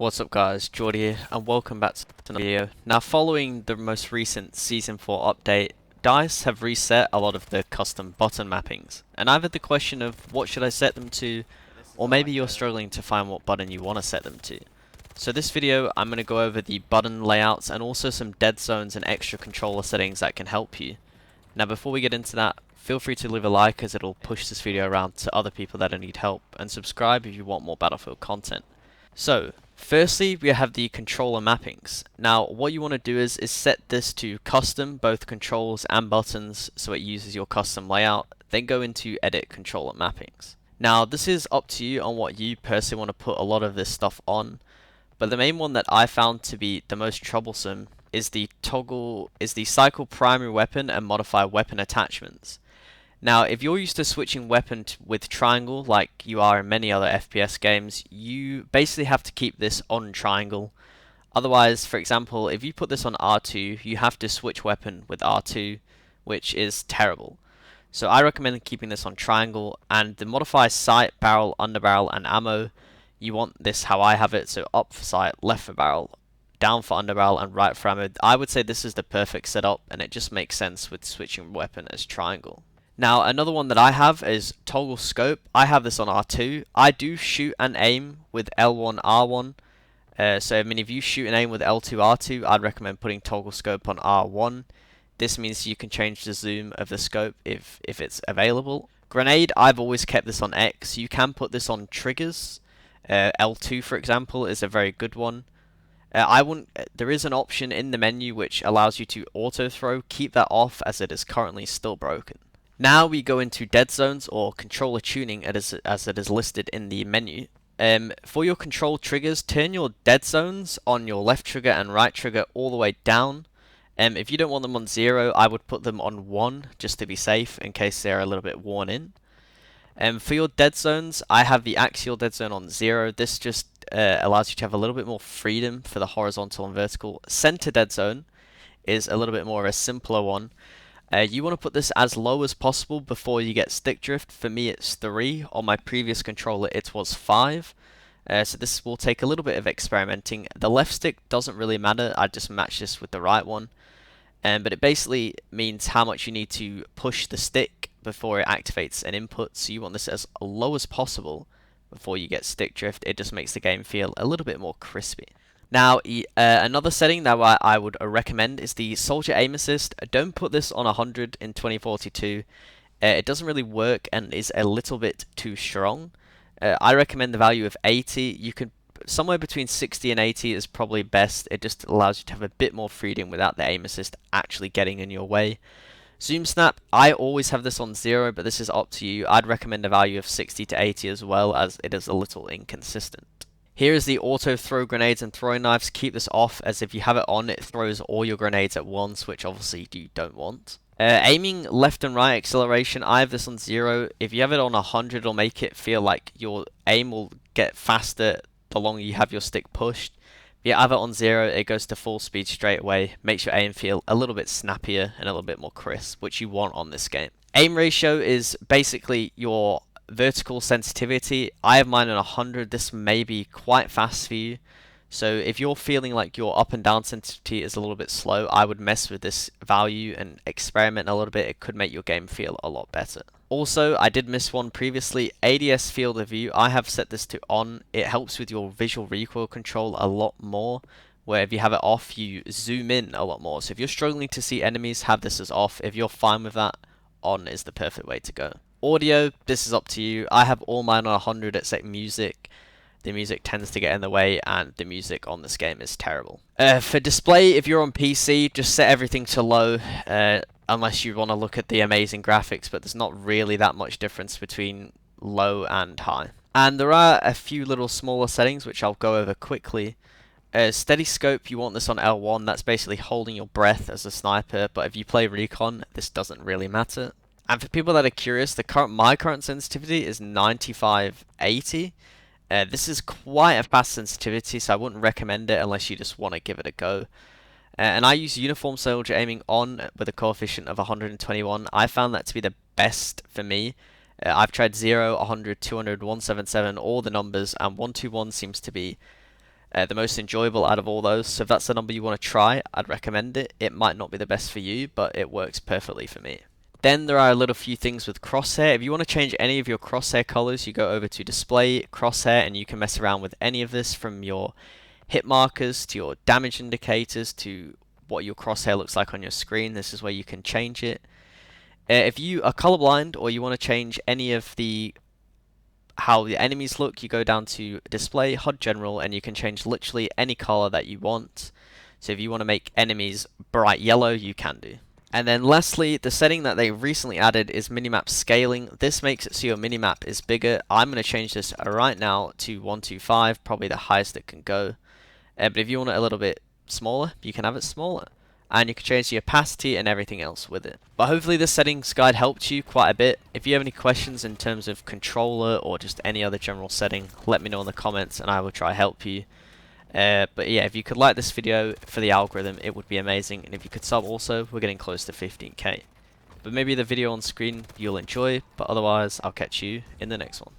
What's up guys, Jordy here, and welcome back to another video. Now following the most recent Season 4 update, DICE have reset a lot of the custom button mappings, and I've had the question of what should I set them to, or maybe you're struggling to find what button you want to set them to. So this video I'm going to go over the button layouts and also some dead zones and extra controller settings that can help you. Now before we get into that, feel free to leave a like as it'll push this video around to other people that need help, and subscribe if you want more Battlefield content. So, firstly, we have the controller mappings. Now, what you want to do is set this to custom, both controls and buttons, so it uses your custom layout. Then go into edit controller mappings. Now, this is up to you on what you personally want to put a lot of this stuff on, but the main one that I found to be the most troublesome is the cycle primary weapon and modify weapon attachments. Now, if you're used to switching weapon with triangle, like you are in many other FPS games, you basically have to keep this on triangle. Otherwise, for example, if you put this on R2, you have to switch weapon with R2, which is terrible. So I recommend keeping this on triangle, and the modify sight, barrel, underbarrel, and ammo, you want this how I have it, so up for sight, left for barrel, down for underbarrel, and right for ammo. I would say this is the perfect setup, and it just makes sense with switching weapon as triangle. Now, another one that I have is toggle scope. I have this on R2. I do shoot and aim with L1, R1. So, I mean, if you shoot and aim with L2, R2, I'd recommend putting toggle scope on R1. This means you can change the zoom of the scope if it's available. Grenade, I've always kept this on X. You can put this on triggers. L2, for example, is a very good one. There is an option in the menu which allows you to auto throw. Keep that off as it is currently still broken. Now we go into dead zones or controller tuning as it is listed in the menu. For your control triggers, turn your dead zones on your left trigger and right trigger all the way down. If you don't want them on 0, I would put them on 1 just to be safe in case they're a little bit worn in. For your dead zones, I have the axial dead zone on 0. This just allows you to have a little bit more freedom for the horizontal and vertical. Center dead zone is a little bit more of a simpler one. You want to put this as low as possible before you get stick drift. For me it's 3, on my previous controller it was 5. So this will take a little bit of experimenting. The left stick doesn't really matter, I just match this with the right one. But it basically means how much you need to push the stick before it activates an input. So you want this as low as possible before you get stick drift. It just makes the game feel a little bit more crispy. Now, another setting that I would recommend is the Soldier Aim Assist. Don't put this on 100 in 2042. It doesn't really work and is a little bit too strong. I recommend the value of 80. You can somewhere between 60 and 80 is probably best. It just allows you to have a bit more freedom without the aim assist actually getting in your way. Zoom snap, I always have this on 0, but this is up to you. I'd recommend a value of 60 to 80 as well, as it is a little inconsistent. Here is the auto throw grenades and throwing knives. Keep this off, as if you have it on, it throws all your grenades at once, which obviously you don't want. Aiming left and right acceleration, I have this on 0. If you have it on 100, it'll make it feel like your aim will get faster the longer you have your stick pushed. If you have it on 0, it goes to full speed straight away, makes your aim feel a little bit snappier and a little bit more crisp, which you want on this game. Aim ratio is basically your vertical sensitivity. I have mine on 100. This may be quite fast for you, so if you're feeling like your up and down sensitivity is a little bit slow, I would mess with this value and experiment a little bit. It could make your game feel a lot better. Also, I did miss one previously, ADS field of view. I have set this to on. It helps with your visual recoil control a lot more, where if you have it off, you zoom in a lot more. So if you're struggling to see enemies, have this as off. If you're fine with that, on is the perfect way to go. Audio, this is up to you. I have all mine on 100 except music. The music tends to get in the way, and the music on this game is terrible. For display, if you're on PC, just set everything to low, unless you want to look at the amazing graphics, but there's not really that much difference between low and high. And there are a few little smaller settings which I'll go over quickly. Steady scope, you want this on L1. That's basically holding your breath as a sniper, but if you play recon, this doesn't really matter. And for people that are curious, my current sensitivity is 95/80. This is quite a fast sensitivity, so I wouldn't recommend it unless you just want to give it a go. And I use uniform soldier aiming on with a coefficient of 121. I found that to be the best for me. I've tried 0, 100, 200, 177, all the numbers, and 121 seems to be the most enjoyable out of all those. So if that's the number you want to try, I'd recommend it. It might not be the best for you, but it works perfectly for me. Then there are a little few things with Crosshair. If you want to change any of your Crosshair colors, you go over to Display, Crosshair, and you can mess around with any of this, from your hit markers to your damage indicators to what your Crosshair looks like on your screen. This is where you can change it. If you are colorblind or you want to change any of how the enemies look, you go down to Display, HUD General, and you can change literally any color that you want. So if you want to make enemies bright yellow, you can do. And then lastly, the setting that they recently added is Minimap Scaling. This makes it so your minimap is bigger. I'm going to change this right now to 125, probably the highest it can go. But if you want it a little bit smaller, you can have it smaller. And you can change the opacity and everything else with it. But hopefully this settings guide helped you quite a bit. If you have any questions in terms of controller or just any other general setting, let me know in the comments and I will try to help you. But yeah, if you could like this video for the algorithm, it would be amazing. And if you could sub also, we're getting close to 15k. But maybe the video on screen you'll enjoy, but otherwise I'll catch you in the next one.